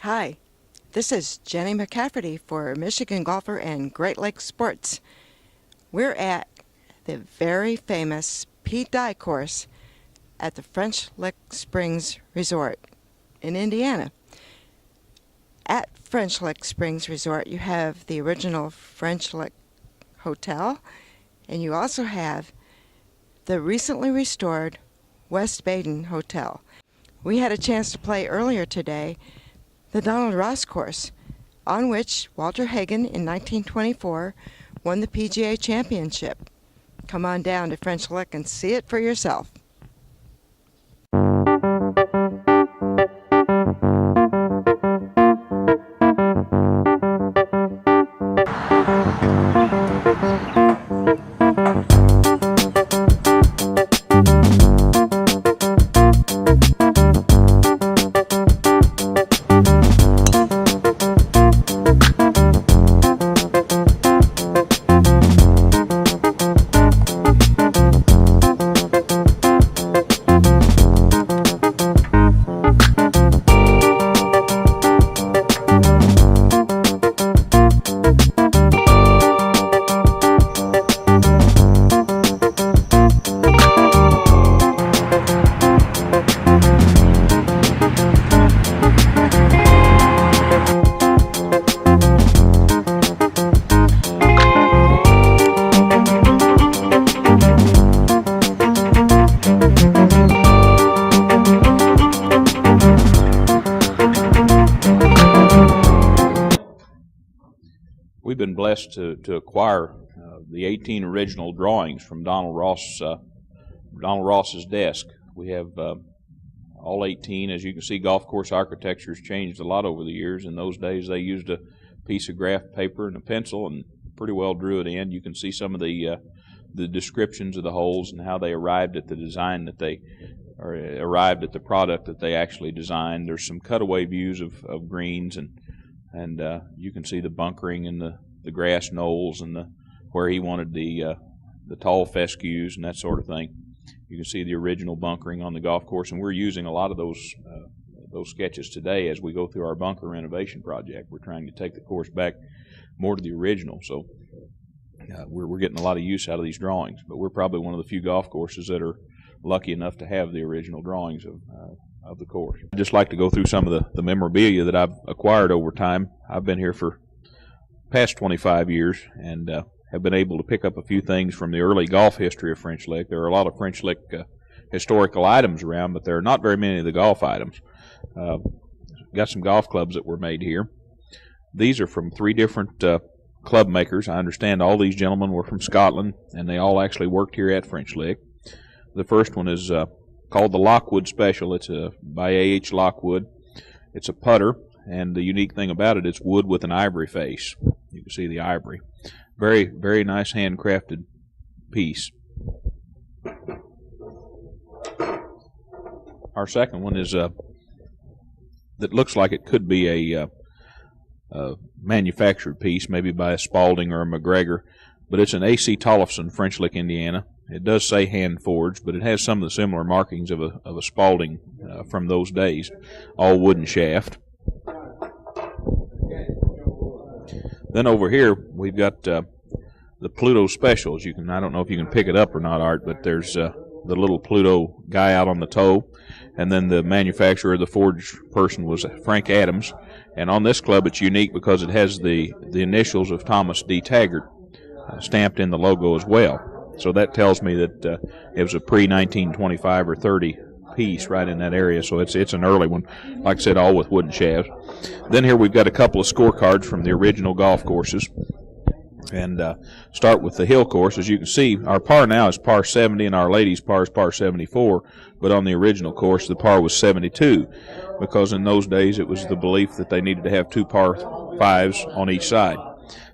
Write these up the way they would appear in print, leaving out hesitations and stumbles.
Hi, this is Jenny McCafferty for Michigan Golfer and Great Lakes Sports. We're at the very famous Pete Dye course at the French Lick Springs Resort in Indiana. At French Lick Springs Resort, you have the original French Lick Hotel, and you also have the recently restored West Baden Hotel. We had a chance to play earlier today the Donald Ross course, on which Walter Hagen in 1924 won the PGA Championship. Come on down to French Lick and see it for yourself. We've been blessed to acquire the 18 original drawings from Donald Ross's desk. We have all 18. As you can see, golf course architecture has changed a lot over the years. In those days, they used a piece of graph paper and a pencil and pretty well drew it in. You can see some of the descriptions of the holes and how they arrived at the design that they or arrived at the product that they actually designed. There's some cutaway views of greens and you can see the bunkering and the grass knolls and where he wanted the tall fescues and that sort of thing. You can see the original bunkering on the golf course, and we're using a lot of those sketches today as we go through our bunker renovation project. We're trying to take the course back more to the original, so we're getting a lot of use out of these drawings. But we're probably one of the few golf courses that are lucky enough to have the original drawings of the course. I'd just like to go through some of the memorabilia that I've acquired over time. I've been here for past 25 years and have been able to pick up a few things from the early golf history of French Lick. There are a lot of French Lick historical items around, but there are not very many of the golf items. Got some golf clubs that were made here. These are from 3 different club makers. I understand all these gentlemen were from Scotland, and they all actually worked here at French Lick. The first one is called the Lockwood Special. It's by A.H. Lockwood. It's a putter, and the unique thing about it, it's wood with an ivory face. You can see the ivory. Very, very nice handcrafted piece. Our second one is that looks like it could be a manufactured piece, maybe by a Spalding or a McGregor, but it's an A.C. Tollefson, French Lick, Indiana. It does say hand forged, but it has some of the similar markings of a Spalding from those days, all wooden shaft. Then over here we've got the Pluto Specials. I don't know if you can pick it up or not, Art, but there's the little Pluto guy out on the toe, and then the manufacturer, the forged person, was Frank Adams. And on this club, it's unique because it has the initials of Thomas D. Taggart stamped in the logo as well. So that tells me that it was a pre-1925 or 30 piece right in that area. So it's an early one. Like I said, all with wooden shafts. Then here we've got a couple of scorecards from the original golf courses. And start with the hill course. As you can see, our par now is par 70 and our ladies' par is par 74. But on the original course, the par was 72. Because in those days, it was the belief that they needed to have 2 par 5s on each side.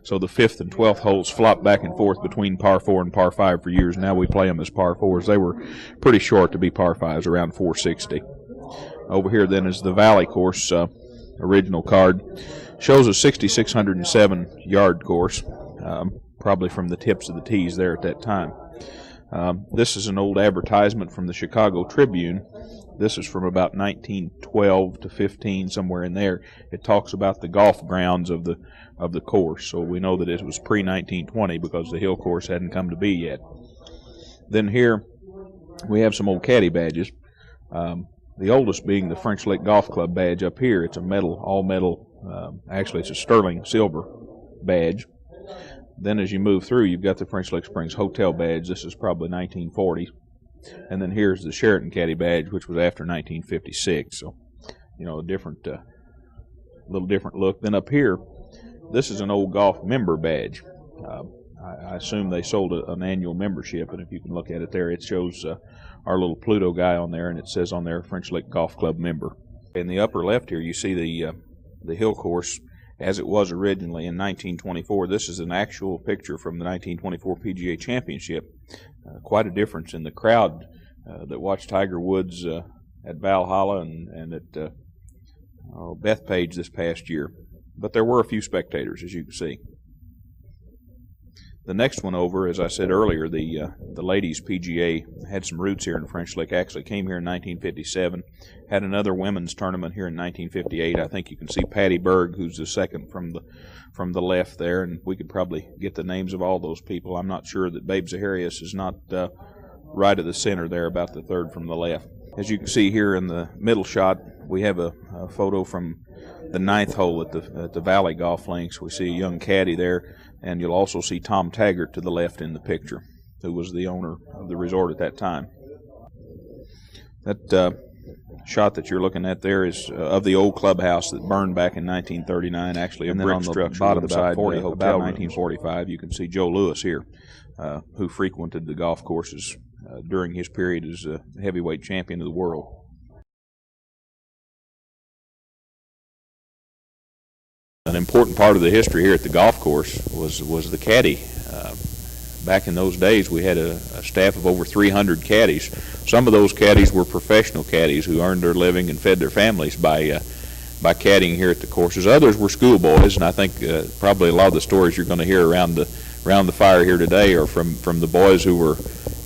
So the 5th and 12th holes flopped back and forth between par 4 and par 5 for years. Now we play them as par 4s. They were pretty short to be par 5s, around 460. Over here then is the Valley course original card. Shows a 6,607 yard course, probably from the tips of the tees there at that time. This is an old advertisement from the Chicago Tribune. This is from about 1912 to 15, somewhere in there. It talks about the golf grounds of the course, so we know that it was pre-1920 because the hill course hadn't come to be yet. Then here we have some old caddy badges. The oldest being the French Lick Golf Club badge up here. It's a metal, all metal. Actually, it's a sterling silver badge. Then as you move through, you've got the French Lick Springs Hotel badge. This is probably 1940. And then here's the Sheraton Caddy badge, which was after 1956. So, you know, a different, little different look. Then up here, this is an old golf member badge. I assume they sold an annual membership, and if you can look at it there, it shows our little Pluto guy on there, and it says on there French Lick Golf Club member. In the upper left here, you see the hill course as it was originally in 1924. This is an actual picture from the 1924 PGA Championship. Quite a difference in the crowd that watched Tiger Woods at Valhalla and at Bethpage this past year. But there were a few spectators, as you can see. The next one over, as I said earlier, the ladies PGA had some roots here in French Lick. Actually came here in 1957. Had another women's tournament here in 1958. I think you can see Patty Berg, who's the second from the left there, and we could probably get the names of all those people. I'm not sure that Babe Zaharias is not right at the center there, about the third from the left. As you can see here in the middle shot, we have a photo from the ninth hole at the Valley Golf Links. We see a young caddy there, and you'll also see Tom Taggart to the left in the picture, who was the owner of the resort at that time. That shot that you're looking at there is of the old clubhouse that burned back in 1939, actually a brick structure bottom side, about 1945. You can see Joe Lewis here, who frequented the golf courses during his period as a heavyweight champion of the world. An important part of the history here at the golf course was the caddy. Back in those days, we had a staff of over 300 caddies. Some of those caddies were professional caddies who earned their living and fed their families by caddying here at the courses. Others were schoolboys, and I think probably a lot of the stories you're going to hear around the fire here today are from the boys who were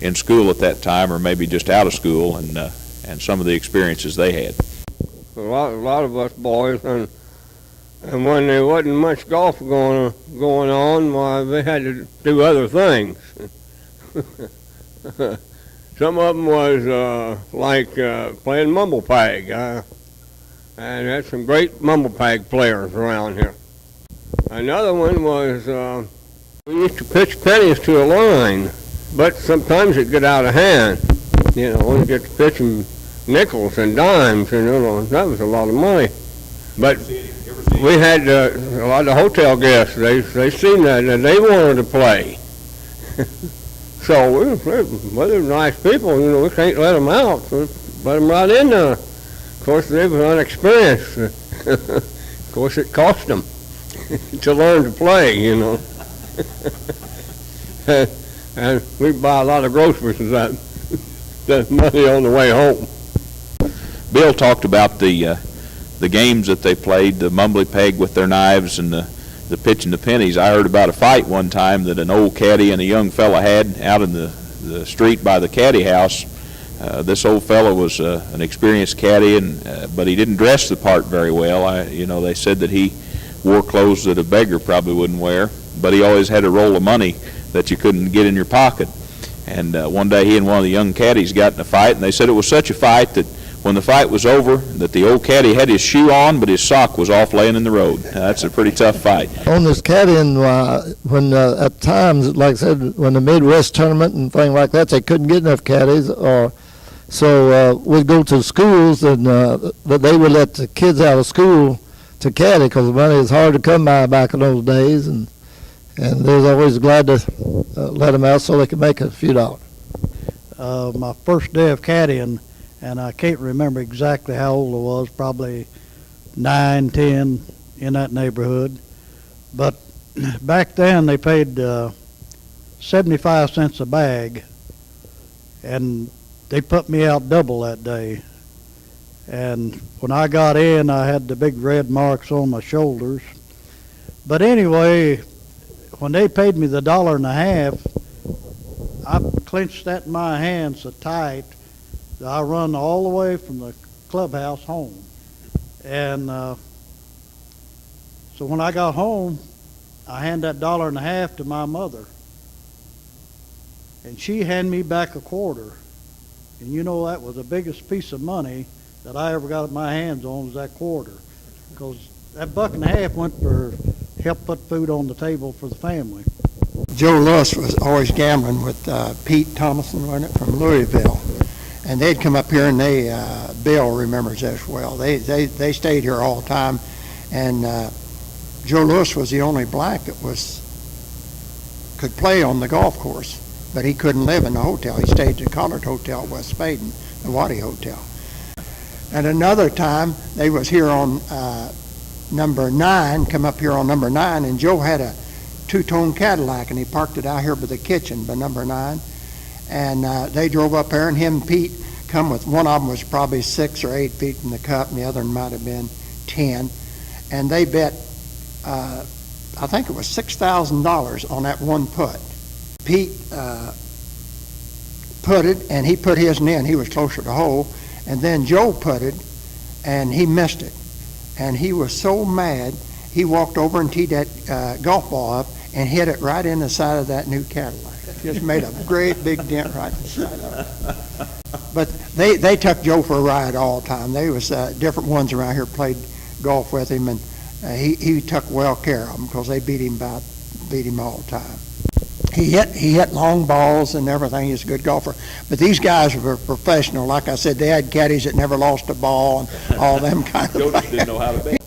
in school at that time, or maybe just out of school, and some of the experiences they had. A lot of us boys, and when there wasn't much golf going on, why, they had to do other things. Some of them was like playing mumble peg, and had some great mumble peg players around here. Another one was we used to pitch pennies to a line, but sometimes it'd get out of hand. You know, we get to pitching nickels and dimes, and you know, that was a lot of money. But we had a lot of hotel guests. They seen that and they wanted to play. So they're nice people. You know, we can't let them out. So let them right in there. Of course, they were unexperienced. Of course, it cost them to learn to play. You know, and we buy a lot of groceries with that money on the way home. Bill talked about the games that they played, the mumbly peg with their knives and the pitching the pennies. I heard about a fight one time that an old caddy and a young fella had out in the street by the caddy house. This old fella was an experienced caddy, but he didn't dress the part very well. They said that he wore clothes that a beggar probably wouldn't wear, but he always had a roll of money that you couldn't get in your pocket. And one day he and one of the young caddies got in a fight, and they said it was such a fight that when the fight was over, that the old caddy had his shoe on, but his sock was off laying in the road. That's a pretty tough fight. On this caddying, when at times, like I said, when the Midwest tournament and things like that, they couldn't get enough caddies, so we'd go to schools, and they would let the kids out of school to caddy because the money was hard to come by back in those days, and they was always glad to let them out so they could make a few dollars. My first day of caddying, and I can't remember exactly how old I was, probably 9, 10, in that neighborhood. But back then they paid 75 cents a bag, and they put me out double that day. And when I got in, I had the big red marks on my shoulders. But anyway, when they paid me the $1.50, I clenched that in my hand so tight that I run all the way from the clubhouse home. And so when I got home, I handed that $1.50 to my mother. And she handed me back a quarter. And you know, that was the biggest piece of money that I ever got my hands on, was that quarter. Because that $1.50 went for help put food on the table for the family. Joe Lewis was always gambling with Pete Thomason, wasn't it, from Louisville. And they'd come up here, and Bill remembers this well. They stayed here all the time. And Joe Lewis was the only black that could play on the golf course. But he couldn't live in the hotel. He stayed at the Collard Hotel, West Spaden, the Waddy Hotel. And another time, they was here on number 9, come up here on number 9, and Joe had a two-tone Cadillac, and he parked it out here by the kitchen by number 9. And they drove up there, and him and Pete come with, one of them was probably 6 or 8 feet from the cup, and the other one might have been 10. And they bet, I think it was $6,000 on that one putt. Pete putted, and he put his in. He was closer to the hole. And then Joe putted, and he missed it. And he was so mad, he walked over and teed that golf ball up and hit it right in the side of that new Cadillac. Just made a great big dent right in the side of it. But they took Joe for a ride all the time. There was different ones around here played golf with him, and he took well care of them because they beat him all the time. He hit long balls and everything. He's a good golfer. But these guys were professional. Like I said, they had caddies that never lost a ball and all them kind of Joe just things. didn't know how to bet.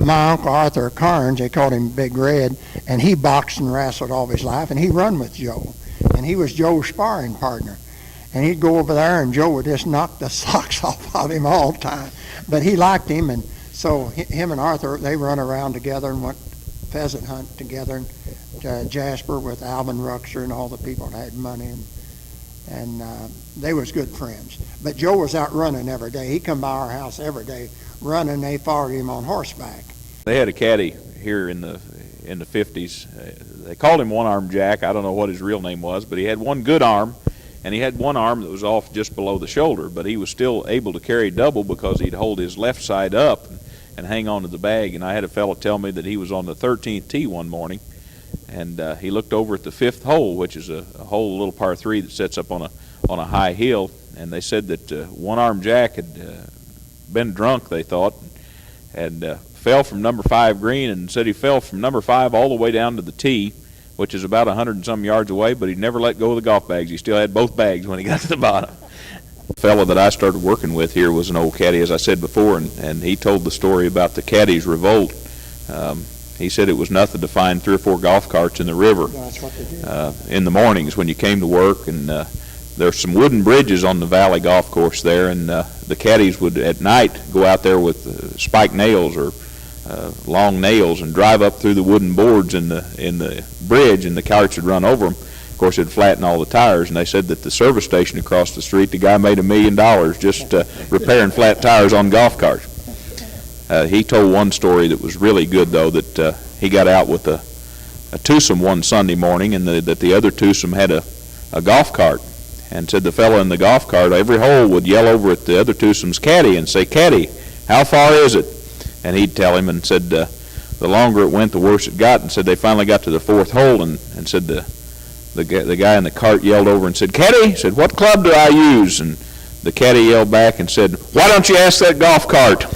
My uncle Arthur Carnes, they called him Big Red, and he boxed and wrestled all his life, and he run with Joe. And he was Joe's sparring partner. And he'd go over there, and Joe would just knock the socks off of him all the time. But he liked him, and so him and Arthur, they run around together and went pheasant hunt together. And Jasper with Alvin Ruxer and all the people that had money, and they was good friends. But Joe was out running every day. He come by our house every day running. They followed him on horseback. They had a caddy here in the 50s. They called him One-Arm Jack. I don't know what his real name was, but he had one good arm, and he had one arm that was off just below the shoulder, but he was still able to carry double because he'd hold his left side up and hang on to the bag. And I had a fellow tell me that he was on the 13th tee one morning, and he looked over at the 5th hole, which is a hole, a little par 3 that sets up on a high hill, and they said that One-Arm Jack had been drunk, they thought, and fell from number 5 green, and said he fell from number 5 all the way down to the tee, which is about 100 and some yards away, but he never let go of the golf bags. He still had both bags when he got to the bottom. The fellow that I started working with here was an old caddy, as I said before, and he told the story about the Caddies revolt. He said it was nothing to find 3 or 4 golf carts in the river in the mornings when you came to work, and there's some wooden bridges on the Valley Golf Course there, and the caddies would at night go out there with spiked nails or long nails and drive up through the wooden boards in the bridge, and the carts would run over them. Of course, it'd flatten all the tires, and they said that the service station across the street, the guy made $1 million just repairing flat tires on golf carts. He told one story that was really good, though, that he got out with a twosome one Sunday morning, and that the other twosome had a golf cart, and said the fellow in the golf cart, every hole would yell over at the other twosome's caddy and say, "Caddy, how far is it?" And he'd tell him, and said the longer it went, the worse it got, and said they finally got to the 4th hole, and said the guy in the cart yelled over and said, "Caddy," said, "what club do I use?" And the caddy yelled back and said, "Why don't you ask that golf cart?"